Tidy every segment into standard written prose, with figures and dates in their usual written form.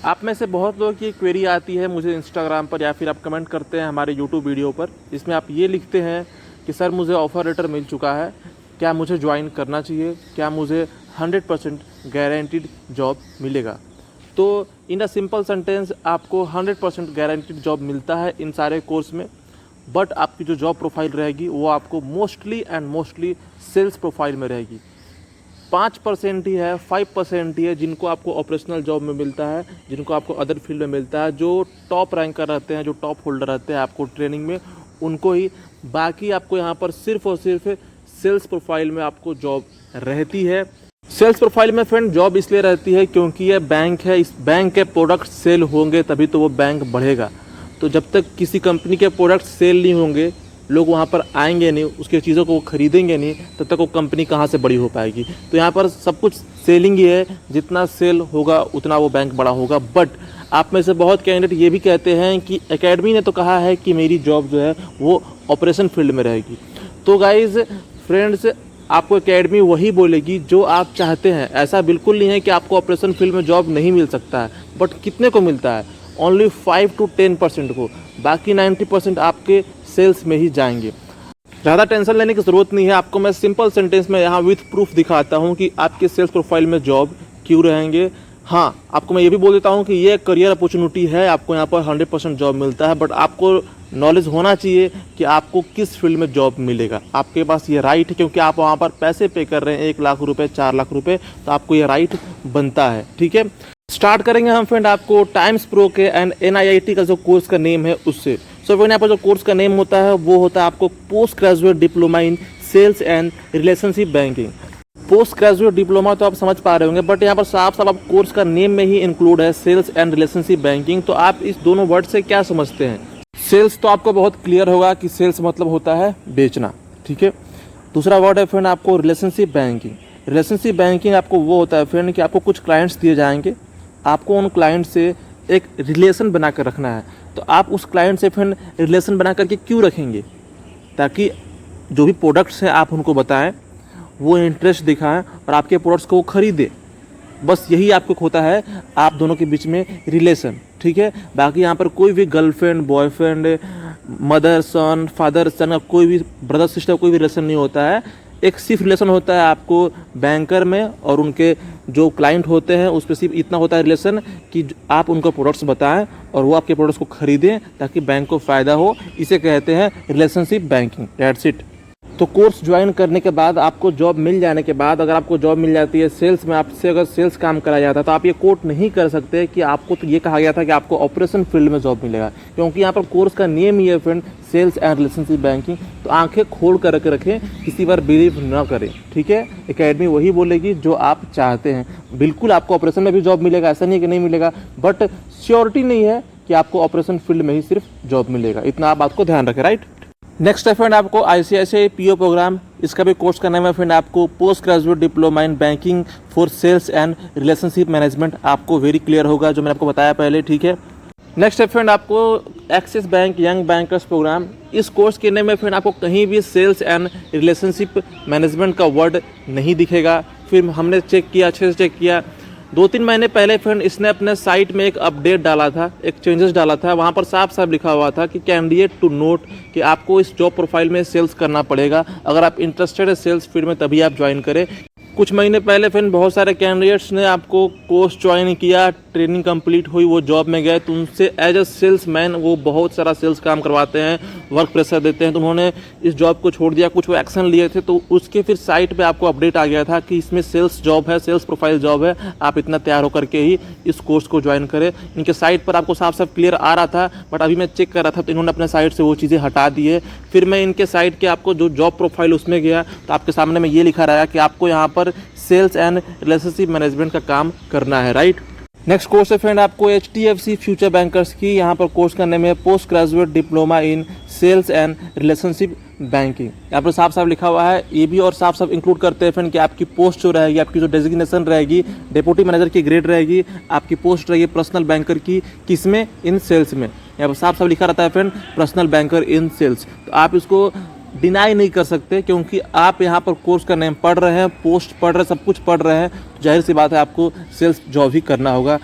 आप में से बहुत लोगों की क्वेरी आती है मुझे इंस्टाग्राम पर या फिर आप कमेंट करते हैं हमारे यूट्यूब वीडियो पर, इसमें आप ये लिखते हैं कि सर मुझे ऑफ़र लेटर मिल चुका है, क्या मुझे ज्वाइन करना चाहिए, क्या मुझे 100% गारंटीड जॉब मिलेगा। तो इन अ सिंपल सेंटेंस आपको 100% गारंटीड जॉब मिलता है इन सारे कोर्स में, बट आपकी जो जॉब प्रोफाइल रहेगी वो आपको मोस्टली सेल्स प्रोफाइल में रहेगी। 5% ही है, 5% ही है जिनको आपको ऑपरेशनल जॉब में मिलता है, जिनको आपको अदर फील्ड में मिलता है, जो टॉप रैंकर रहते हैं, जो टॉप होल्डर रहते हैं आपको ट्रेनिंग में, उनको ही। बाकी आपको यहाँ पर सिर्फ और सिर्फ सेल्स प्रोफाइल में आपको जॉब रहती है। सेल्स प्रोफाइल में फ्रेंड जॉब इसलिए रहती है क्योंकि ये बैंक है, इस बैंक के प्रोडक्ट सेल होंगे तभी तो वो बैंक बढ़ेगा। तो जब तक किसी कंपनी के प्रोडक्ट सेल नहीं होंगे, लोग वहाँ पर आएंगे नहीं, उसके चीज़ों को खरीदेंगे नहीं, तब तक वो कंपनी कहाँ से बड़ी हो पाएगी। तो यहाँ पर सब कुछ सेलिंग ही है, जितना सेल होगा उतना वो बैंक बड़ा होगा। बट आप में से बहुत कैंडिडेट ये भी कहते हैं कि एकेडमी ने तो कहा है कि मेरी जॉब जो है वो ऑपरेशन फील्ड में रहेगी। तो गाइज़ फ्रेंड्स, आपको एकेडमी वही बोलेगी जो आप चाहते हैं। ऐसा बिल्कुल नहीं है कि आपको ऑपरेशन फील्ड में जॉब नहीं मिल सकता है, बट कितने को मिलता है? ओनली 5 to 10% को, बाकी 90% आपके सेल्स में ही जाएंगे। ज़्यादा टेंशन लेने की ज़रूरत नहीं है। आपको मैं सिंपल सेंटेंस में यहाँ विथ प्रूफ दिखाता हूँ कि आपके सेल्स प्रोफाइल में जॉब क्यों रहेंगे। हाँ, आपको मैं ये भी बोल देता हूँ कि ये करियर अपॉर्चुनिटी है, आपको यहाँ पर 100% जॉब मिलता है, बट आपको नॉलेज होना चाहिए कि आपको किस फील्ड में जॉब मिलेगा। आपके पास ये राइट है क्योंकि आप वहाँ पर पैसे पे कर रहे हैं 1 लाख रुपए, 4 लाख रुपए, तो आपको ये राइट बनता है। ठीक है, स्टार्ट करेंगे हम फ्रेंड आपको टाइम्स प्रो के एंड NIIT का जो कोर्स का नेम है उससे। सो फ्रेंड यहाँ पर जो कोर्स का नेम होता है वो होता है आपको post graduate diploma in sales and relationship banking. Post graduate diploma तो आप समझ पा रहे होंगे, बट यहाँ पर साफ साफ आप कोर्स का नेम में ही इंक्लूड है सेल्स एंड रिलेशनशिप बैंकिंग। तो आप इस दोनों वर्ड से क्या समझते हैं? सेल्स तो आपको बहुत क्लियर होगा कि सेल्स मतलब होता है बेचना। ठीक है, दूसरा वर्ड है फ्रेंड आपको रिलेशनशिप बैंकिंग। रिलेशनशिप बैंकिंग आपको वो होता है फ्रेंड कि आपको कुछ क्लाइंट्स दिए जाएंगे, आपको उन क्लाइंट से एक रिलेशन बना कर रखना है। तो आप उस क्लाइंट से फिर रिलेशन बना करके क्यों रखेंगे? ताकि जो भी प्रोडक्ट्स हैं आप उनको बताएं, वो इंटरेस्ट दिखाएं और आपके प्रोडक्ट्स को वो खरीदें। बस यही आपको होता है आप दोनों के बीच में रिलेशन। ठीक है, बाकी यहाँ पर कोई भी girlfriend, boyfriend, mother son, father son, कोई भी ब्रदर सिस्टर, कोई भी रिलेशन नहीं होता है। एक सिर्फ रिलेशन होता है आपको बैंकर में और उनके जो क्लाइंट होते हैं उस पर सिर्फ इतना होता है रिलेशन कि आप उनको प्रोडक्ट्स बताएं और वो आपके प्रोडक्ट्स को खरीदें ताकि बैंक को फ़ायदा हो। इसे कहते हैं रिलेशनशिप बैंकिंग। That's it. तो कोर्स ज्वाइन करने के बाद आपको जॉब मिल जाने के बाद, अगर आपको जॉब मिल जाती है सेल्स में, आपसे अगर सेल्स काम कराया जाता है तो आप ये कोट नहीं कर सकते कि आपको तो ये कहा गया था कि आपको ऑपरेशन फील्ड में जॉब मिलेगा, क्योंकि यहाँ पर कोर्स का नेम ही है friend sales and relationship banking. तो आंखें खोल कर रखें, किसी पर बिलीव ना करें। ठीक है, एकेडमी वही बोलेगी जो आप चाहते हैं। बिल्कुल आपको ऑपरेशन में भी जॉब मिलेगा, ऐसा नहीं है कि नहीं मिलेगा, बट श्योरिटी नहीं है कि आपको ऑपरेशन फील्ड में ही सिर्फ जॉब मिलेगा। इतना आप बात को ध्यान रखें, राइट। नेक्स्ट है फ्रेंड आपको ICICI PO प्रोग्राम। इसका भी कोर्स का नाम है फ्रेंड आपको post graduate diploma in banking for sales and relationship management. आपको वेरी क्लियर होगा जो मैंने आपको बताया पहले। ठीक है, नेक्स्ट है फ्रेंड आपको Axis Bank young bankers programme. इस कोर्स के नेम में फ्रेंड आपको कहीं भी सेल्स एंड रिलेशनशिप मैनेजमेंट का वर्ड नहीं दिखेगा। फिर हमने चेक किया, अच्छे से चेक किया, 2-3 महीने पहले फ्रेंड इसने अपने साइट में एक अपडेट डाला था, एक चेंजेस डाला था। वहाँ पर साफ साफ लिखा हुआ था कि कैंडिडेट टू नोट कि आपको इस जॉब प्रोफाइल में सेल्स करना पड़ेगा। अगर आप इंटरेस्टेड है सेल्स फील्ड में तभी आप ज्वाइन करें। कुछ महीने पहले फ्रेंड बहुत सारे कैंडिडेट्स ने आपको कोर्स ज्वाइन किया, ट्रेनिंग कंप्लीट हुई, वो जॉब में गए, तो उनसे एज अ सेल्स मैन वो बहुत सारा सेल्स काम करवाते हैं, वर्क प्रेशर देते हैं। तो उन्होंने इस जॉब को छोड़ दिया, कुछ वो एक्शन लिए थे, तो उसके फिर साइट पे आपको अपडेट आ गया था कि इसमें सेल्स जॉब है, सेल्स प्रोफाइल जॉब है, आप इतना तैयार होकर के ही इस कोर्स को ज्वाइन करें। इनके साइट पर आपको साफ साफ क्लियर आ रहा था, बट अभी मैं चेक कर रहा था तो इन्होंने अपने साइट से वो चीज़ें हटा दी है। फिर मैं इनके साइट के आपको जो जॉब प्रोफाइल उसमें गया तो आपके सामने में ये लिखा रहा कि आपको यहाँ पर सेल्स एंड रिलेशनशिप मैनेजमेंट का काम करना है, राइट। नेक्स्ट कोर्स है फ्रेंड आपको HDFC फ्यूचर बैंकर्स की। यहाँ पर कोर्स का नेम है post graduate diploma in sales and relationship banking. यहाँ पर साफ साफ लिखा हुआ है, ये भी और साफ साफ इंक्लूड करते हैं फ्रेंड कि आपकी पोस्ट जो रहेगी, आपकी जो डेजिग्नेशन रहेगी, डिप्टी मैनेजर की ग्रेड रहेगी, आपकी पोस्ट रहेगी पर्सनल बैंकर की, किसमें? इन सेल्स में। यहाँ पर साफ साफ लिखा रहता है फ्रेंड पर्सनल बैंकर इन सेल्स। तो आप इसको डिनाई नहीं कर सकते क्योंकि आप यहाँ पर कोर्स का नेम पढ़ रहे हैं, पोस्ट पढ़ रहे हैं, सब कुछ पढ़ रहे हैं, तो जाहिर सी बात है आपको सेल्स जॉब ही करना होगा।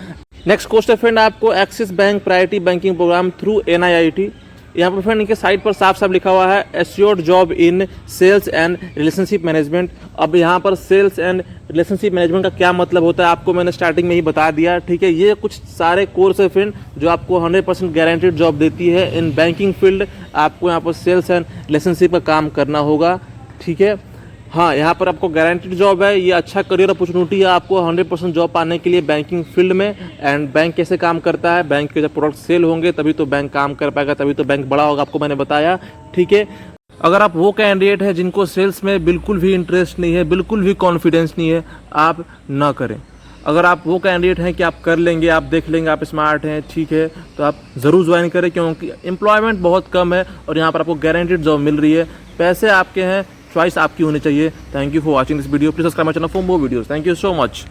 नेक्स्ट कोर्स है फ्रेंड आपको Axis Bank priority banking programme through NIIT। यहाँ पर फ्रेंड इनके साइट पर साफ साफ लिखा हुआ है assured job in sales and relationship management. अब यहाँ पर सेल्स एंड रिलेशनशिप मैनेजमेंट का क्या मतलब होता है आपको मैंने स्टार्टिंग में ही बता दिया, ठीक है। ये कुछ सारे कोर्स है फ्रेंड जो आपको 100% गारंटेड जॉब देती है इन बैंकिंग फील्ड। आपको यहाँ पर सेल्स एंड रिलेशनशिप का काम करना होगा, ठीक है। हाँ, यहाँ पर आपको गारंटीड जॉब है, ये अच्छा करियर अपॉर्चुनिटी है आपको 100% जॉब पाने के लिए बैंकिंग फील्ड में। एंड बैंक कैसे काम करता है, बैंक के जब प्रोडक्ट सेल होंगे तभी तो बैंक काम कर पाएगा, तभी तो बैंक बड़ा होगा, आपको मैंने बताया, ठीक है। अगर आप वो कैंडिडेट है जिनको सेल्स में बिल्कुल भी इंटरेस्ट नहीं है, बिल्कुल भी कॉन्फिडेंस नहीं है, आप ना करें। अगर आप वो कैंडिडेट हैं कि आप कर लेंगे, आप देख लेंगे, आप स्मार्ट हैं, ठीक है, तो आप ज़रूर ज्वाइन करें, क्योंकि एम्प्लॉयमेंट बहुत कम है और यहाँ पर आपको गारंटीड जॉब मिल रही है। पैसे आपके हैं, चॉइस आपकी होनी चाहिए। Thank you for watching this video. Please subscribe my channel for more videos. Thank you so much.